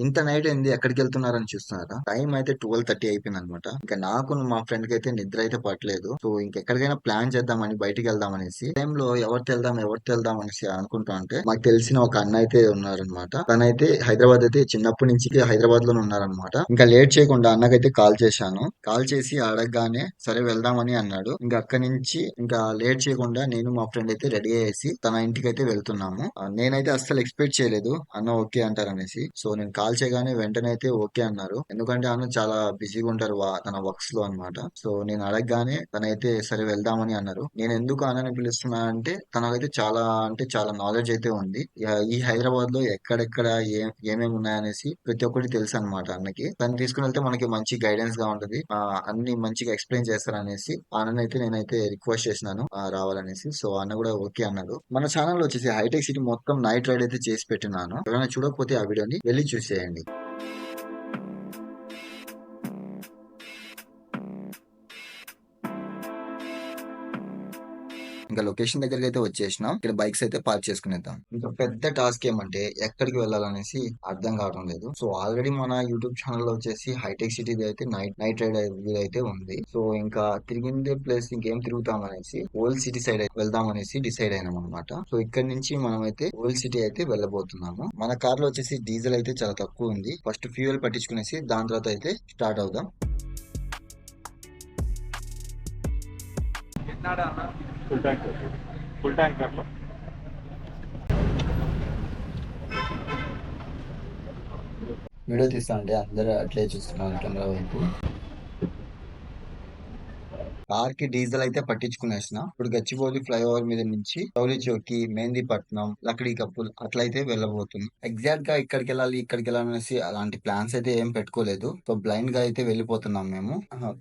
ఇంత నైట్ అయింది, ఎక్కడికి వెళ్తున్నారని చూస్తున్నారా? టైం అయితే 12:30 అయిపోయింది అనమాట. ఇంకా నాకు మా ఫ్రెండ్ కి అయితే నిద్ర అయితే పట్టలేదు. సో ఇంకెక్కడికైనా ప్లాన్ చేద్దామని బయటికి వెళ్దాం అనేసి టైంలో ఎవరితో వెళ్దాం అనేసి అనుకుంటా అంటే మాకు తెలిసిన ఒక అన్న అయితే ఉన్నారనమాట. తనైతే హైదరాబాద్ అయితే చిన్నప్పటి నుంచి హైదరాబాద్ లోనే ఉన్నారనమాట. ఇంకా లేట్ చేయకుండా అన్నకైతే కాల్ చేశాను. కాల్ చేసి అడగగానే సరే వెళ్దామని అన్నాడు. ఇంకా అక్కడి నుంచి ఇంకా లేట్ చేయకుండా నేను మా ఫ్రెండ్ అయితే రెడీ అయ్యేసి తన ఇంటికి అయితే వెళ్తున్నాము. నేనైతే అస్సలు ఎక్స్పెక్ట్ చేయలేదు అన్న ఓకే అంటారనేసి. సో నేను కాల్ చేయగానే వెంటనే అయితే ఓకే అన్నారు. ఎందుకంటే అన్న చాలా బిజీగా ఉంటారు తన వర్క్స్ లో అన్నమాట. సో నేను అడగగానే తనైతే సరే వెళ్దామని అన్నారు. నేను ఎందుకు అన్నని పిలుస్తున్నా అంటే తనకైతే చాలా అంటే చాలా నాలెడ్జ్ అయితే ఉంది. ఈ హైదరాబాద్ లో ఎక్కడెక్కడ ఏమేమి ఉన్నాయనేసి ప్రతి ఒక్కటి తెలుసు అనమాట అన్నకి. తను తీసుకుని వెళ్తే మనకి మంచి గైడెన్స్ గా ఉంటది. అన్ని మంచిగా ఎక్స్ప్లెయిన్ చేస్తారనేసి అన్ననైతే నేనైతే రిక్వెస్ట్ చేసినాను రావాలనేసి. సో అన్న కూడా ఓకే అన్నాడు. మన ఛానల్ లో వచ్చేసి హైటెక్ సిటీ మొత్తం నైట్ రైడ్ అయితే చేసి పెట్టినాను. ఎవరైనా చూడకపోతే ఆ వీడియోని వెళ్ళి చూసేయండి. ఇంకా లొకేషన్ దగ్గరికి అయితే వచ్చేసినాం. ఇక్కడ బైక్స్ అయితే పార్క్ చేసుకునేద్దాం. ఇంకా పెద్ద టాస్క్ ఏమంటే ఎక్కడికి వెళ్ళాలనేసి అర్థం కావడం లేదు. సో ఆల్రెడీ మన యూట్యూబ్ ఛానల్ లో వచ్చేసి హైటెక్ సిటీ అయితే నైట్ రైడ్ అయితే ఉంది. సో ఇంకా తిరిగిందే ప్లేస్ ఇంకేం తిరుగుతాం అనేసి ఓల్డ్ సిటీ సైడ్ వెళ్దాం అనేసి డిసైడ్ అయినాం అనమాట. సో ఇక్కడ నుంచి మనం అయితే ఓల్డ్ సిటీ అయితే వెళ్ళబోతున్నాము. మన కార్ లో వచ్చేసి డీజిల్ అయితే చాలా తక్కువ ఉంది. ఫస్ట్ ఫ్యూయల్ పట్టించుకునేసి దాని తర్వాత అయితే స్టార్ట్ అవుదాం. ఫుల్ ట్యాంక్ ఫుల్ ట్యాంక్ అట్లా వీడియో తీస్తా అంటే అందరూ అట్లే చూస్తున్నారు కెమెరా వైపు. కార్ కి డీజిల్ అయితే పట్టించుకునేసిన. ఇప్పుడు గచ్చిబౌలి ఫ్లైఓవర్ మీద నుంచి చౌలి చౌకి, మెహందీపట్నం, లక్డీ కప్పుల్ అట్లయితే వెళ్ళబోతుంది. ఎగ్జాక్ట్ గా ఇక్కడికి వెళ్ళాలి అనేసి అలాంటి ప్లాన్స్ అయితే ఏం పెట్టుకోలేదు. సో బ్లైండ్ గా అయితే వెళ్ళిపోతున్నాం మేము.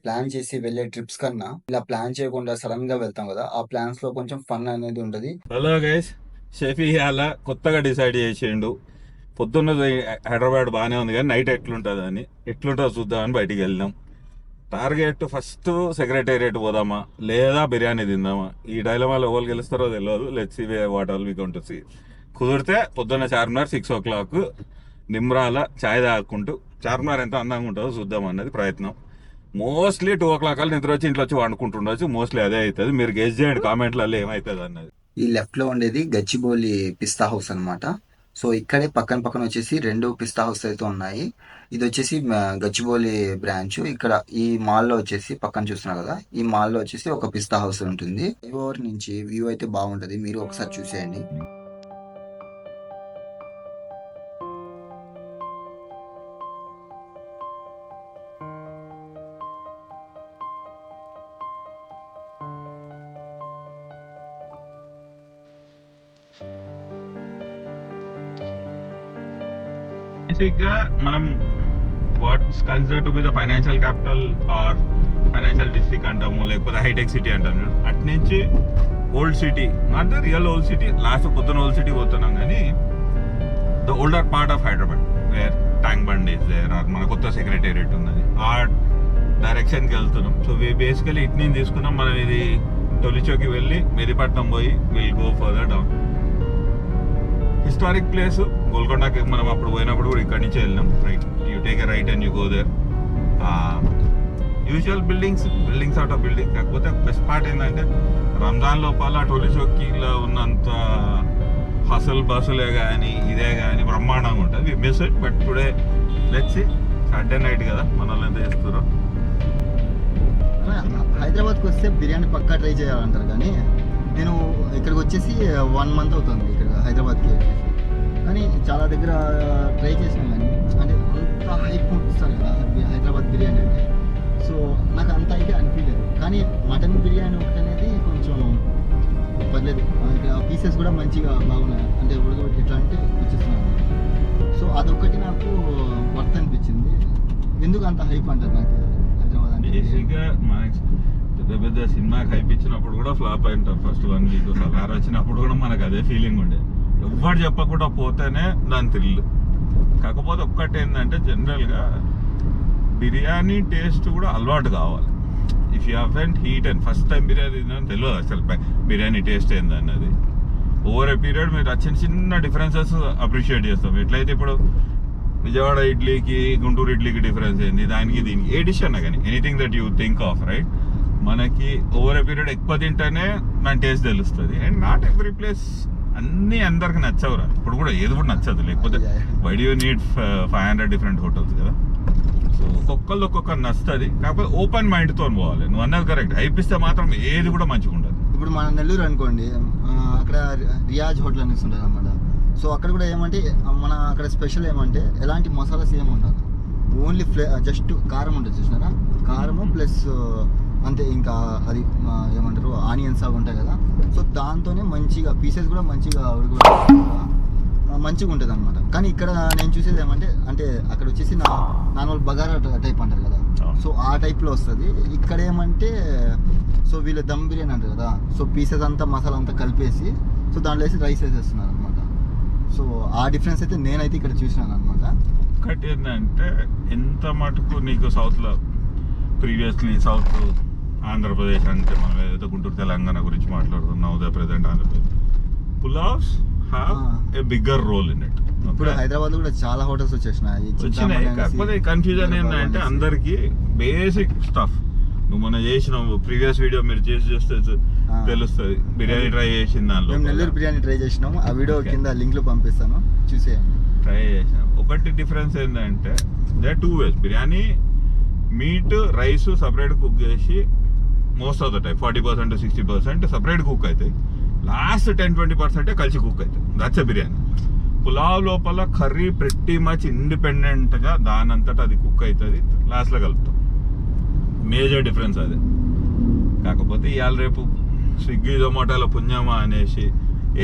ప్లాన్ చేసి వెళ్ళే ట్రిప్స్ కన్నా ఇలా ప్లాన్ చేయకుండా సడన్ గా వెళ్తాం కదా, ఆ ప్లాన్స్ లో కొంచెం ఫన్ అనేది ఉంటది. హలో గైస్, షఫీ అలా కొత్తగా డిసైడ్ చేసిండు. పొద్దున్న హైదరాబాద్ బాగానే ఉంది కానీ నైట్ ఎట్లుంటుందో చూద్దామని బయటికి వెళ్ళినాం. టార్గెట్ ఫస్ట్ సెక్రటేరియట్ పోదామా లేదా బిర్యానీ తిందామా? ఈ డైలమాలో ఎవరు గెలుస్తారో తెలియదు. Let's see what all we going to see. కుదిరితే పొద్దున్న చార్మినార్ 6 o'clock నిమ్రాల ఛాయ్ తాగుకుంటూ చార్మినార్ ఎంత అందంగా ఉంటుందో చూద్దాం అన్నది ప్రయత్నం. మోస్ట్లీ 2 o'clock నిద్ర వచ్చి ఇంట్లో వచ్చి వండుకుంటుండొచ్చు. మోస్ట్లీ అదే అవుతుంది. మీరు గెస్ చేయండి కామెంట్లలో ఏమవుతుంది అన్నది. ఈ లెఫ్ట్ లో ఉండేది గచ్చిబౌలి పిస్తా హౌస్ అన్నమాట. సో ఇక్కడే పక్కన వచ్చేసి 2 పిస్తా హౌస్ అయితే ఉన్నాయి. ఇది వచ్చేసి గచ్చిబౌలి బ్రాంచ్. ఇక్కడ ఈ మాల్ లో వచ్చేసి పక్కన చూస్తున్నారు కదా, ఈ మాల్ లో వచ్చేసి ఒక పిస్తా హౌస్ ఉంటుంది. ఫ్లైఓవర్ నుంచి వ్యూ అయితే బాగుంటది, మీరు ఒకసారి చూసేయండి. బేసిక్ గా మనం what's consider to be the financial capital or financial district అంటాము, లేకపోతే హైటెక్ సిటీ అంటాము. అటు నుంచి old city, not the real old city, last పొద్దున ఓల్డ్ సిటీ పోతున్నాం కానీ the older part of Hyderabad where Tank Bund is there are మన కొత్త సెక్రటేరియట్ ఉన్నది, ఆ డైరెక్షన్కి వెళ్తున్నాం. సో బేసికలీ ఇటు నుంచి తీసుకున్నాం మనం. ఇది తొలిచోకి వెళ్ళి మెదిపట్నం పోయి will go further down. Historic place గోల్కొండకి మనం అప్పుడు పోయినప్పుడు కూడా ఇక్కడి నుంచి వెళ్ళినాం. Right, you take a right and you go there. Usual buildings out of building. కాకపోతే బెస్ట్ పార్ట్ ఏంటంటే రంజాన్ లోపల టోలీ చౌకీలో ఉన్నంత హసల్ బస్సులే కానీ ఇదే కానీ బ్రహ్మాండంగా ఉంటుంది. We miss it, but today let's see. Saturday night కదా, మన వాళ్ళు ఎంత చేస్తారో. హైదరాబాద్కి వస్తే బిర్యానీ పక్కా ట్రై చేయాలంటారు కానీ నేను ఇక్కడికి వచ్చేసి 1 month అవుతుంది ఇక్కడ హైదరాబాద్కి వచ్చేసి. కానీ చాలా దగ్గర ట్రై చేసాను కానీ అంటే అంత హైప్ పంపిస్తారు కదా హైదరాబాద్ బిర్యానీ అంటే. సో నాకు అంత అయితే అనిపించలేదు. కానీ మటన్ బిర్యానీ ఒకటి అనేది కొంచెం పర్లేదు. ఇక్కడ పీసెస్ కూడా మంచిగా బాగున్నాయి, అంటే ఉడకబెట్టి ఎట్లా అంటే వచ్చేస్తున్నాను. సో అదొక్కటి నాకు వర్త్ అనిపించింది. ఎందుకు అంత హైప్ అంటారు నాకు హైదరాబాద్ అంటే. బేసిక్గా పెద్ద సినిమాకి హైప్ ఇచ్చినప్పుడు కూడా ఫ్లాప్ అయింటాం. ఫస్ట్ 1 week సలార్ వచ్చినప్పుడు కూడా మనకు అదే ఫీలింగ్ ఉండే. ఎవ్వరు చెప్పకుండా పోతేనే దాని థ్రిల్. కాకపోతే ఒక్కటి ఏంటంటే జనరల్గా బిర్యానీ టేస్ట్ కూడా అలవాటు కావాలి. If you haven't eat and first time biryani తిందని తెలియదు అసలు బిర్యానీ టేస్ట్ ఏందన్నది. ఓవర్ ఏ పీరియడ్ మీరు చిన్న డిఫరెన్సెస్ అప్రిషియేట్ చేస్తాం. ఎట్లయితే ఇప్పుడు విజయవాడ ఇడ్లీకి గుంటూరు ఇడ్లీకి డిఫరెన్స్ ఏంది, దానికి దీనికి ఏ డిష్ అన్నా కానీ anything that you think of right, మనకి ఓవర్ ఎ పీరియడ్ ఎక్కువ తింటేనే మన టేస్ట్ తెలుస్తుంది. అండ్ నాట్ ఎవ్రీ ప్లేస్ అన్నీ అందరికి నచ్చవురా, ఇప్పుడు కూడా ఏది కూడా నచ్చదు, లేకపోతే why do you need 500 different hotels కదా. సో ఒక్కొక్కళ్ళు ఒక్కొక్క నచ్చుతుంది, కాకపోతే ఓపెన్ మైండ్తో పోవాలి. నువ్వు అన్నది కరెక్ట్, అయిపిస్తే మాత్రం ఏది కూడా మంచిగా ఉండదు. ఇప్పుడు మన నెల్లూరు అనుకోండి, అక్కడ రియాజ్ హోటల్ అనేసి ఉంటుంది అనమాట. సో అక్కడ కూడా ఏమంటే మన అక్కడ స్పెషల్ ఏమంటే ఎలాంటి మసాలాస్ ఏమి ఉండదు, ఓన్లీ జస్ట్ కారం ఉంటుంది చూసినారా, కారము ప్లస్ అంతే. ఇంకా అది ఏమంటారు ఆనియన్స్ అవి ఉంటాయి కదా, సో దాంతోనే మంచిగా పీసెస్ కూడా మంచిగా మంచిగా ఉంటుంది అనమాట. కానీ ఇక్కడ నేను చూసేది ఏమంటే అంటే అక్కడ వచ్చేసి నార్మల్ బగారా టైప్ అంటారు కదా, సో ఆ టైప్లో వస్తుంది. ఇక్కడ ఏమంటే సో వీళ్ళు దమ్ బిర్యానీ అంటారు కదా, సో పీసెస్ అంతా మసాలా అంతా కలిపేసి సో దాంట్లో వేసి రైస్ వేసేస్తున్నారు అనమాట. సో ఆ డిఫరెన్స్ అయితే నేనైతే ఇక్కడ చూసినాను అనమాట. ఒకటి ఏంటంటే ఎంత మటుకు నీకు సౌత్లో ప్రీవియస్లీ సౌత్ ఆంధ్రప్రదేశ్ అంటే మనం ఏదైతే గుంటూరు తెలంగాణ గురించి మాట్లాడుతున్నాం, the present Andhra Pradesh, pulaos have a bigger role in it. ఇప్పుడు హైదరాబాద్ కూడా చాలా హోటల్స్ వచ్చినాయి. కాకపోతే కన్ఫ్యూజన్ ఏంటంటే అందరికి బేసిక్ స్టఫ్ నువ్వు మనం చేసినావు ప్రీవియస్ వీడియో మీరు చూస్తే తెలుస్తుంది. బిర్యానీ ట్రై చేసిన దానిలో నెల్లూరు బిర్యానీ ట్రై చేసినాము, ఆ వీడియో కింద లింక్ లో పంపిస్తాను, చూసేయండి. ట్రై చేసినాం. ఒకటి డిఫరెన్స్ ఏంటంటే they 2 ways. Biryani meat rice separate cook చేసి most of the time 40% to 60% separate cook అవుతాయి, లాస్ట్ 10-20% కలిసి కుక్ అవుతాయి. That's a biryani. పులావ్ లోపల కర్రీ pretty మచ్ ఇండిపెండెంట్గా దానంతటా అది కుక్ అవుతుంది, లాస్ట్లో కలుపుతాం. మేజర్ డిఫరెన్స్ అదే. కాకపోతే ఇవాళ రేపు స్విగ్గీ జొమాటోలో పుణ్యమా అనేసి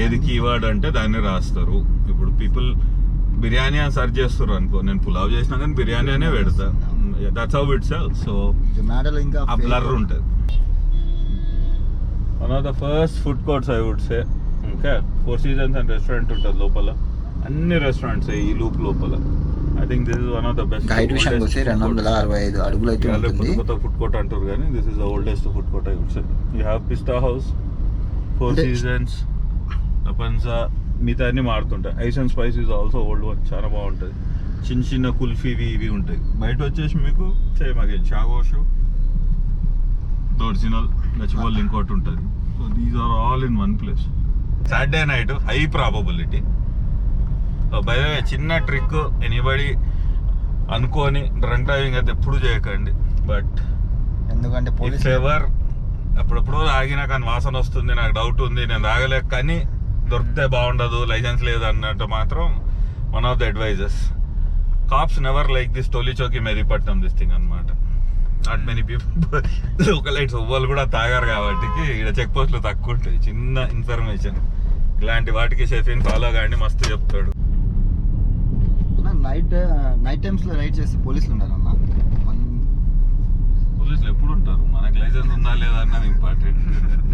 ఏది కీవర్డ్ అంటే దాన్ని రాస్తారు. ఇప్పుడు పీపుల్ బిర్యానీ అని సర్చ్ చేస్తారు అనుకో, నేను పులావ్ చేసినా కానీ బిర్యానీ అనే పెడతా. That's how it sells. So జొమాటోలో ఇంకా ఆ బ్లర్ ఉంటుంది. One of the first food courts I would say. ఇంకా 4 Seasons అండ్ రెస్టారెంట్ ఉంటుంది లోపల, అన్ని రెస్టారెంట్స్ ఈ లూప్ లోపల. I think this is one of the best. Height విషయానికి వస్తే 265 అడుగులు అయితే ఉంటుంది. కొత్త ఫుడ్ కోర్ట్ అంటారు కానీ this is the oldest food court I would say. You have Pista House, 4 Seasons, లపన్సా, మిగతా అన్ని మారుతుంటాయి. Ice and spice is also old one, చాలా బాగుంటుంది. చిన్న చిన్న కుల్ఫీవి ఇవి ఉంటాయి. బయట వచ్చేసి మీకు సేమ్ అగైన్ చాగోషు, ఒరిజినల్ గచ్చిబౌలి ఇంకోటి ఉంటుంది. So these are all in one place. Saturday night high probability. By the way చిన్న ట్రిక్, ఎనీబడి అనుకోని డ్రంక్ డ్రైవింగ్ అయితే ఎప్పుడు చేయకండి. బట్ ఎందుకంటే పోలీస్ ఎవర్ అప్పుడప్పుడు తాగినా కానీ వాసన వస్తుంది, నాకు డౌట్ ఉంది, నేను తాగలేక కానీ దొరికితే బాగుండదు, లైసెన్స్ లేదు అన్నట్టు మాత్రం one of the advises. Cops never like this Toli Chowki Mehdipatnam this thing అనమాట. Not many people local lights ఎవ్వరు కూడా తాగారు కాబట్టి ఇక్కడ చెక్ పోస్ట్లు తక్కువ ఉంటాయి. చిన్న ఇన్ఫర్మేషన్ ఇలాంటి వాటికి షెఫీన్ ఫాలో కానీ మస్తు చెప్తాడు. నైట్ టైమ్స్ లో రైడ్ చేసి పోలీసులు ఉన్నారు అన్న. పోలీసులు ఎప్పుడు ఉంటారు, మనకి లైసెన్స్ ఉందా లేదా అన్నది ఇంపార్టెంట్.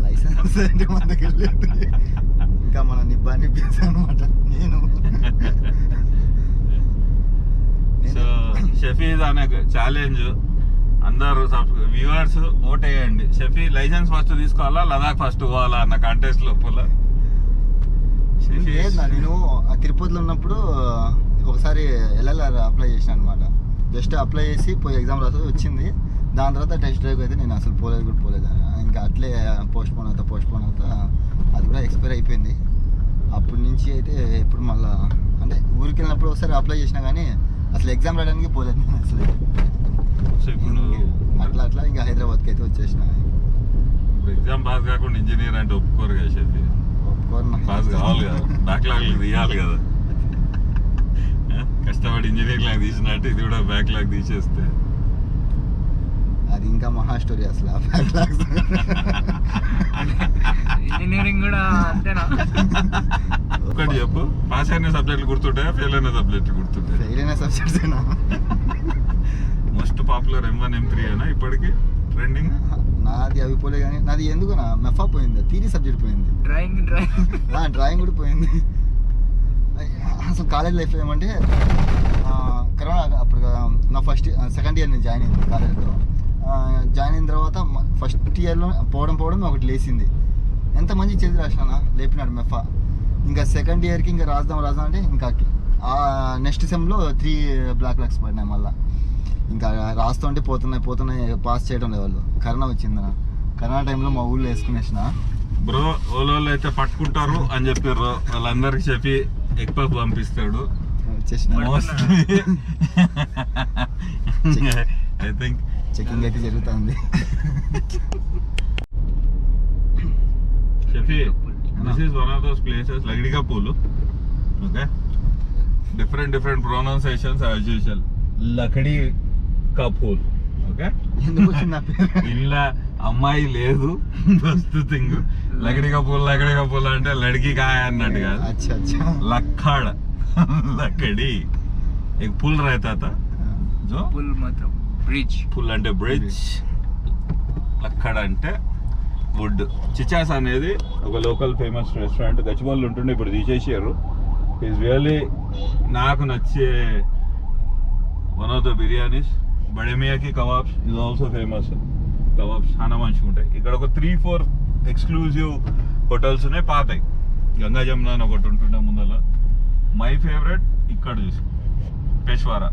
లైసెన్స్ అంటే మన దగ్గర లేదు, ఇంకా మన నిబ్బాని అనమాట. సో షఫీజ్ అనే ఛాలెంజ్, అందరు వ్యూవర్స్ ఓట్ వేయండి. షఫీ లైసెన్స్ ఫస్ట్ తీసుకోవాలా, లదాఖ్ ఫస్ట్ పోవాలా అన్న కాంటెస్ట్ లోపల. నేను తిరుపతిలో ఉన్నప్పుడు ఒకసారి ఎల్ఎల్ఆర్ అప్లై చేసాను అనమాట. జస్ట్ అప్లై చేసి పోయి ఎగ్జామ్ రాసి వచ్చింది. దాని తర్వాత టెస్ట్ డ్రైవ్ అయితే నేను అసలు పోలేదు. ఇంకా అట్లే పోస్ట్ పోన్ అవుతా అది కూడా ఎక్స్పైర్ అయిపోయింది. అప్పటి నుంచి అయితే ఎప్పుడు మళ్ళీ అంటే ఊరికి వెళ్ళినప్పుడు ఒకసారి అప్లై చేసినా కానీ అసలు ఎగ్జామ్ రాయడానికి పోలేదు నేను అసలు. అట్లా ఇంకా హైదరాబాద్కి అయితే వచ్చేసిన. ఇప్పుడు ఎగ్జామ్ పాస్ కాకుండా ఇంజనీర్ అంటే ఒప్పుకోరు కదా షఫీ. పాస్ కావాలి కదా, బ్యాక్లాగ్ తీయాలి కదా. కష్టపడి ఇంజనీర్ లాగా తీసినట్టు ఇది కూడా బ్యాక్లాగ్ తీసేస్తే అది ఇంకా మహా స్టోరీ అసలు. ఇంజనీరింగ్ కూడా అంతేనా? ఒకటి చెప్పు, పాస్ అయిన సబ్జెక్టులు గుర్తుంటాయా, ఫెయిల్ అయిన సబ్జెక్టులు గుర్తుంటాయి? ఫెయిల్ అయిన subjects most popular M1 M3 అయినా ఇప్పటికి ట్రెండింగ్. నాది అవి పోలే కానీ నాది ఎందుకు మెఫా పోయింది, థియరీ సబ్జెక్ట్ పోయింది, డ్రాయింగ్ కూడా పోయింది. అసలు కాలేజ్ లైఫ్లో ఏమంటే కరోనా అప్పుడు నా సెకండ్ ఇయర్ నేను జాయిన్ అయింది కాలేజ్లో. జాయిన్ అయిన తర్వాత ఫస్ట్ ఇయర్లో పోవడం ఒకటి లేచింది. ఎంత మంచి చేసి రాసినా లేపినాడు మెఫా. ఇంకా సెకండ్ ఇయర్కి ఇంకా రాద్దాం అంటే ఇంకా నెక్స్ట్ సెమ్లో 3 బ్లాక్ లక్స్ పడినాయి మళ్ళీ. ఇంకా రాస్తుంటే పోతున్నాయి పాస్ చేయడం లేదు వాళ్ళు. కరోనా వచ్చింది. కరోనా టైంలో మా ఊళ్ళో వేసుకునేసిన బ్రో. ఓలోళ్ళు అయితే పట్టుకుంటారు అని చెప్పారు, వాళ్ళందరికి చెప్పి ఎగ్ పఫ్ పంపిస్తాడు. వచ్చేసిన ఐ థింక్ చెకింగ్ అయితే జరుగుతుంది. Shafi, this is one of those places, లగడిగా పూలు. Okay, different pronunciations as usual. Lakdi ka Pul. Okay, ఎందుకు వచ్చింది నా పేరు? ఇలా అమ్మాయి లేదు ఫస్ట్ థింగ్. లకడిగా పూల్ అంటే లడికి కాయ అన్నట్టు కాదు. అచ్చా అచ్చా. లక్కड़ లకడి एक पुल रहता था जो పుల్ మాత్రం బ్రిడ్జ్. పుల్ అంటే బ్రిడ్జ్, లక్కड़ అంటే వుడ్. చిచాస్ అనేది ఒక లోకల్ ఫేమస్ రెస్టారెంట్ గచ్చిబౌలి ఉంటుండే, ఇప్పుడు తీసేసారు. ఈజ్ రియల్లీ నాకు నచ్చే వన్ ఆఫ్ ద బిర్యానీస్. బడేమియాకి kebabs is also famous. Kebabs చాలా మంచిగా ఉంటాయి. ఇక్కడ ఒక 3-4 ఎక్స్క్లూజివ్ హోటల్స్ ఉన్నాయి పాతాయి. గంగా జమున అని ఒకటి ఉంటుండే ముందల. మై ఫేవరెట్ ఇక్కడ చూసి పేష్వారా.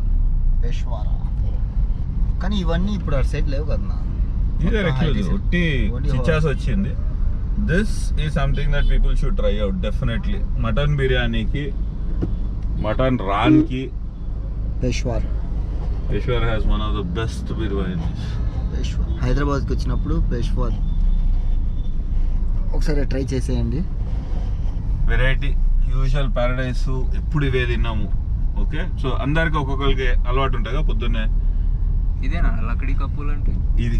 కానీ ఇవన్నీ ఇప్పుడు అటు సైడ్ లేవు కదా. ఇదే ఒట్టి చిచాస్ వచ్చింది. This is something that people should try out definitely. Mutton బిర్యానీకి, మటన్ రాన్ కి Peshawar has one of the best biryanis. హైదరాబాద్కి వచ్చినప్పుడు పేష్వార్ ఒకసారి ట్రై చేసేయండి. వెరైటీ, యూజువల్ ప్యారడైస్ ఎప్పుడు ఇవే తిన్నాము. ఓకే, సో అందరికి ఒక్కొక్కరికి అలవాటు ఉంటుంది కదా పొద్దున్నే. ఇదేనా లకడి కప్పులు అంటే? ఇది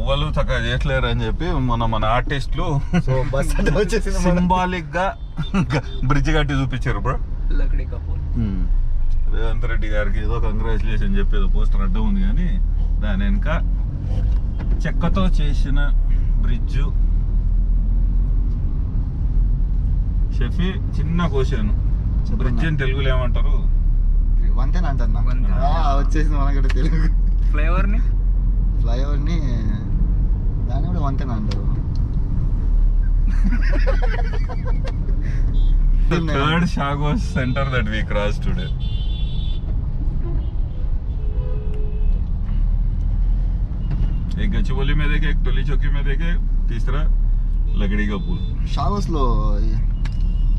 వాళ్ళు చక్కగా చేయట్లేరు అని చెప్పి మన ఆర్టిస్టులు సింబాలిక్ గా బ్రిడ్జ్ కట్టి చూపించారు బ్రో. లకడి కప్పులు. రేవంత్ రెడ్డి గారికి ఏదో కంగ్రాచులేషన్ చెప్పేదో పోస్టర్ అడ్డం ఉంది, కానీ దాని వెనుక చెక్కతో చేసిన బ్రిడ్జ్. షఫీ, చిన్న క్వశ్చన్, బ్రిడ్జ్ అని తెలుగులో ఏమంటారు? వంతెన అంటారు నాకు. వంతెన. వచ్చేసింది మనకి తెలుగు. ఫ్లేవర్ ని దాన్ని కూడా వంతెన అంటారు. The third Chagos center that we crossed today. एक गच्चीबौली में देखे, एक टोली चौकी में देखे, तीसरा लकड़ी का पुल. షాగోస్ లో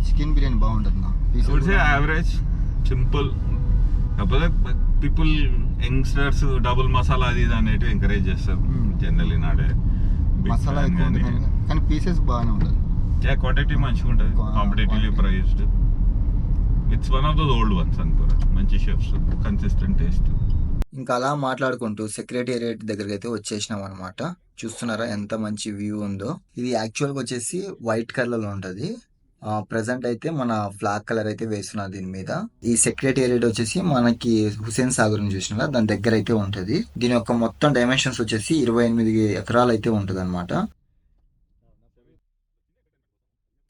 చికెన్ బిర్యానీ బాగుంటుంది నా. I would say average, simple. కాకపోతే పీపుల్ యంగ్స్టర్స్ డబుల్ మసాలా అది ఇది అనేటివి ఎంకరేజ్ చేస్తారు జనరల్లీ నాడే. మసాలా ఎక్కువ ఉంటుంది కానీ పీసెస్ బాగానే ఉంటుంది. క్వాంటిటీ మంచిగా ఉంటుంది, competitively priced. It's one of those old ones అనుకోరా. మంచి షెఫ్స్, కన్సిస్టెంట్ టేస్ట్. ఇంకా అలా మాట్లాడుకుంటూ సెక్రటేరియట్ దగ్గరికి అయితే వచ్చేసినాం అనమాట. చూస్తున్నారా ఎంత మంచి వ్యూ ఉందో. ఇది యాక్చువల్గా వచ్చేసి వైట్ కలర్ లో ఉంటది. ప్రెసెంట్ అయితే మన ఫ్లాగ్ కలర్ అయితే వేస్తున్నారు దీని మీద. ఈ సెక్రటేరియట్ వచ్చేసి మనకి హుసేన్ సాగర్ చూసిన దాని దగ్గర అయితే ఉంటది. దీని యొక్క మొత్తం డైమెన్షన్స్ వచ్చేసి 28 ఎకరాలు అయితే ఉంటది అనమాట.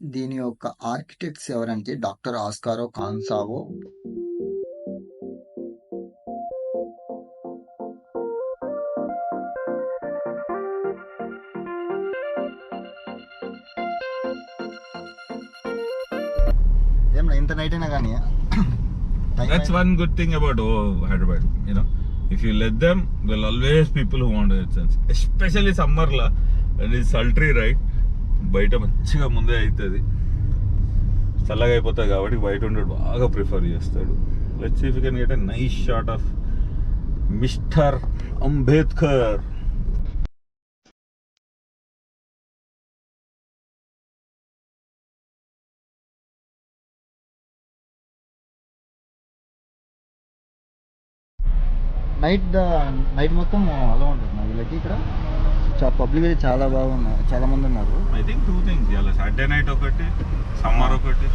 దీని యొక్క ఆర్కిటెక్ట్స్ ఎవరంటే డాక్టర్ ఆస్కారో కాన్సావో. ఇంత నైట్ అయినా కానీ That's one good thing about Hyderabad. You know, if you let them, there'll always people who want to get sense. Especially summer la, and it's sultry, right? బయట మంచిగా ముందే అవుతుంది, చల్లగా అయిపోతుంది కాబట్టి బయట ఉండడు బాగా ప్రిఫర్ చేస్తాడు. Let's see if you can get a nice shot of mister Ambedkar. Night మొత్తం అలా ఉంటుంది నా వీళ్ళకి. ఇక్కడ పబ్లిక్ అయితే చాలా బాగున్నారు, చాలా మంది ఉన్నారు. ఐ థింక్ 2 things ఇవాళ సాటర్డే నైట్ ఒకటి, సమ్మర్ ఒకటి.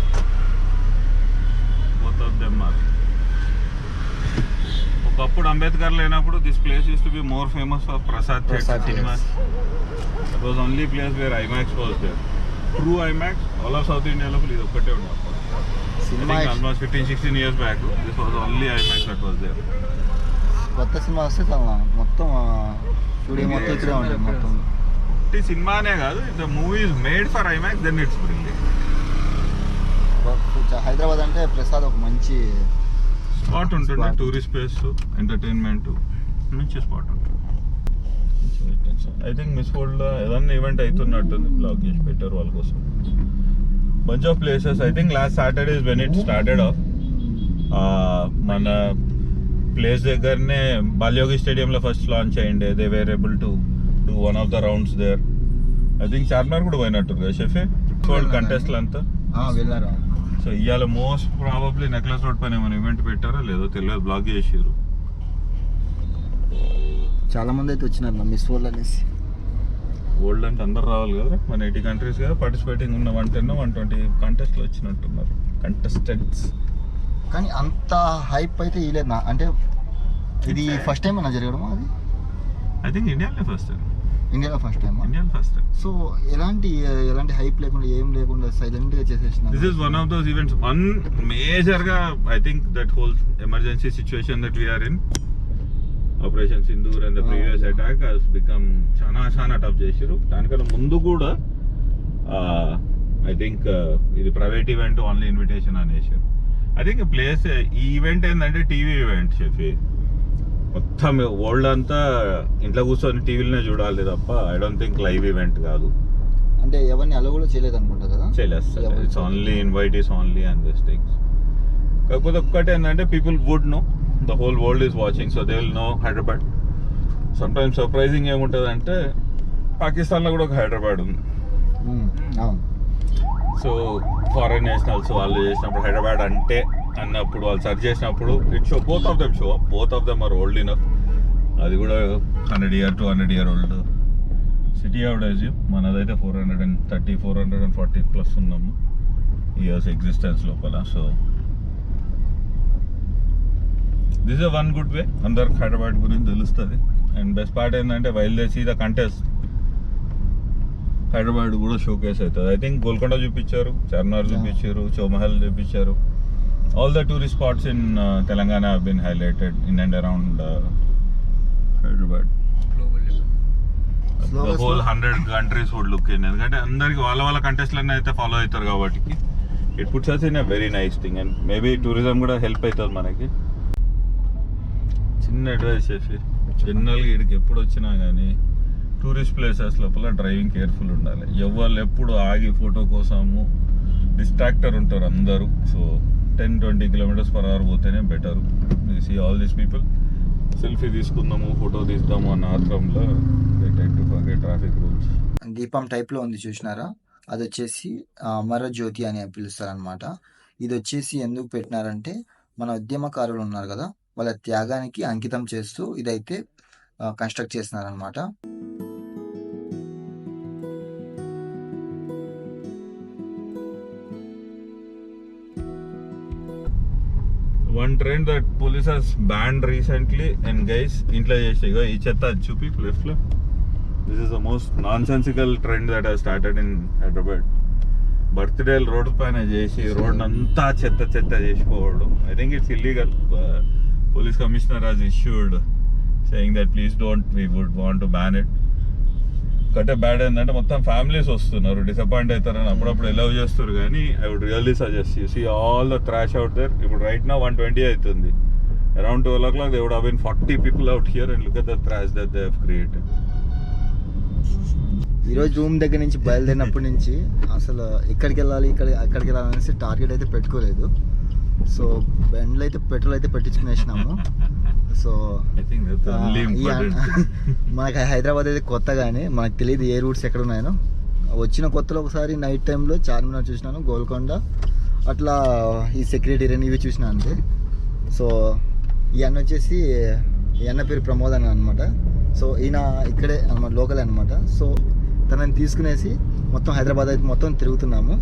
Both of them are. ఒకప్పుడు అంబేద్కర్ లేనప్పుడు this place uses to be more famous for Prasad cinemas. It was only place where IMAX was there. True IMAX all of south ఇండియాలో ఇది ఒక్కటే ఉండదు. Cinema almost 15-16 years back this was only IMAX that was there. కొత్త cinema వస్తే చాలా మొత్తం studio మొత్తం ఇక్కడే ఉంటుంది. మొత్తం సినిమానే కాదు, the movie is made for IMAX, then it's brilliant. Hyderabad అంటే ప్రసాద్ ఒక మంచి స్పాట్ ఉంటుంది, Spot. టూరిస్ట్ ప్లేస్, ఎంటర్టైన్మెంట్, మంచి స్పాట్ ఉంటుంది. ఐ థింక్ మిస్ వరల్డ్లో ఏదన్నా ఈవెంట్ అవుతున్నట్టుంది, బ్లాగ్ చేసి పెట్టారు వాళ్ళ కోసం. Bunch of places. I think last Saturday is when it started off. మన ప్లేస్ దగ్గరనే బాల్యోగి స్టేడియంలో ఫస్ట్ లాంచ్ అయ్యిండే. They were able to do one of the rounds there. I think Charminar కూడా పోయినట్టు కదా షెఫీ, వరల్డ్ కంటెస్ట్లు అంతా. వెళ్ళారు. సో ఇవాళ మోస్ట్ ప్రాబబ్లీ నెక్లెస్ రోడ్ పైన ఏమైనా ఈవెంట్ పెట్టారో లేదో తెలియదు, బ్లాగ్ చేసారు. చాలా మంది అయితే వచ్చినారు మిస్ వరల్డ్ అనేసి. వరల్డ్ అంటే అందరు రావాలి కదా, మన 80 కంట్రీస్ కదా పార్టిసిపేటింగ్ ఉన్న 110 120 కంటెస్ట్లు వచ్చినట్టున్నారు, కంటెస్టెంట్స్. కానీ అంత హైప్ అయితే ఇలేదు నా, అంటే ఇది ఫస్ట్ టైం అన్న జరగడం అది. ఐ థింక్ ఇండియాలో ఫస్ట్ టైం. ఇండియాలో ఫస్ట్ టైం. ఇండియాలో ఫస్ట్ టైం. సో ఎలాంటి హైప్ లేకుండా ఏం లేకుండా సైలెంట్గా చేసేసిన. This is one of those events. One మేజర్గా I think that whole emergency situation that we're in, operation Sindoor and the previous attack has become చాలా టఫ్ చేసారు. దానికన్నా ముందు కూడా ఐ థింక్ ఇది ప్రైవేట్ ఈవెంట్, ఓన్లీ ఇన్విటేషన్ అనేసారు. ఐ థింక్ ప్లేస్ ఈ event ఏంటంటే టీవీ ఈవెంట్ షెఫీ. మొత్తం వరల్డ్ అంతా ఇంట్లో కూర్చొని టీవీలోనే చూడాలి తప్ప I don't think live event కాదు. అంటే ఎవరిని అలా కూడా చేయలేదు అనుకుంటా కదా. చేయలేదు, it's only invite is only and this things. కాకపోతే ఒక్కటి ఏంటంటే people would know, the whole world is watching, so they will know Hyderabad. Sometimes surprising ఏముంటుంది అంటే పాకిస్తాన్లో కూడా ఒక హైదరాబాద్ ఉంది. అవును. సో ఫారెన్ నేషనల్స్ వాళ్ళు చేసినప్పుడు హైదరాబాద్ అంటే అన్నప్పుడు వాళ్ళు సెర్చ్ చేసినప్పుడు it show both of them are old enough. అది కూడా 100 year to 200 year old city of డైజ్. మనదైతే 430 440 ప్లస్ ఉన్నాము ఇయర్స్ ఎగ్జిస్టెన్స్ లోపల. So this is one good way, అందరికి హైదరాబాద్ గురించి తెలుస్తుంది. అండ్ బెస్ట్ పార్ట్ ఏంటంటే while they see the contest, Hyderabad కూడా షోకేస్ అవుతుంది. ఐ థింక్ గోల్కొండ చూపించారు, చార్మినార్ చూపించారు, చౌమహల్ చూపించారు. All the tourist spots in Telangana have been highlighted in and around Hyderabad. The whole 100 countries would look in, ఎందుకంటే అందరికి వాళ్ళ కంటెస్ట్లన్నీ అయితే ఫాలో అవుతారు కాబట్టి it puts us in a very nice thing. And maybe tourism కూడా హెల్ప్ అవుతుంది మనకి. చిన్న అడ్వైస్ చేసి జనరల్గా ఇక్కడికి ఎప్పుడు వచ్చినా కానీ టూరిస్ట్ ప్లేసెస్ లోపల డ్రైవింగ్ కేర్ఫుల్ ఉండాలి. ఎవరు ఎప్పుడు ఆగి ఫోటో కోసము డిస్ట్రాక్టర్ ఉంటారు అందరూ. సో 10-20 km/h పోతేనే better. See all these people selfie తీసుకుందాము, ఫోటో తీద్దాము అన్న ఆత్రంలో ట్రాఫిక్ రూల్స్. దీపం టైప్లో ఉంది చూసినారా, అది వచ్చేసి అమరజ్యోతి అని పిలుస్తారనమాట. ఇది వచ్చేసి ఎందుకు పెట్టినారంటే మన ఉద్యమకారులు ఉన్నారు కదా, వాళ్ళ త్యాగానికి అంకితం చేస్తూ ఇదైతే కన్స్ట్రక్ట్ చేస్తున్నారనమాట. One trend that police has ban recently and guys ఇంట్లో చేసే ఈ చెత్త అది చూపి లెఫ్ట్ లో. This is the most nonsensical trend that has started in Hyderabad. Birthday road పైన చేసి రోడ్ అంతా చెత్త చేసిపోవడం. I think it's illegal. Police commissioner has issued saying that please don't, we would want to ban it. ఒకటే bad ఏంటంటే మొత్తం families వస్తున్నారు, disappoint అవుతారని అప్పుడప్పుడు అలౌ చేస్తారు. కానీ I would really suggest you see all the trash out there. ఇప్పుడు right నా 120 అవుతుంది. Around 12 o'clock they would have been 40 people out here and look at the trash that they have created. ఈరోజు room దగ్గర నుంచి బయలుదేరినప్పటి నుంచి అసలు ఎక్కడికి వెళ్ళాలి అక్కడికి వెళ్ళాలనేసి టార్గెట్ అయితే పెట్టుకోలేదు. సో బండ్లు అయితే పెట్రోల్ అయితే పెట్టించుకునేసినాము. సో మనకి హైదరాబాద్ అయితే కొత్తగానే మనకు తెలియదు ఏ రూట్స్ ఎక్కడ ఉన్నాయో. వచ్చిన కొత్తలో ఒకసారి నైట్ టైంలో చార్మినార్ చూసినాను, గోల్కొండ, అట్లా ఈ సెక్రటేరియట్ ఇవి చూసినా అంతే. సో ఈ అన్న వచ్చేసి ఈ అన్న పేరు ప్రమోద్ అని అనమాట. సో ఈయన ఇక్కడే అనమాట, లోకల్ అనమాట. సో తనని తీసుకునేసి మొత్తం హైదరాబాద్ అయితే మొత్తం తిరుగుతున్నాము.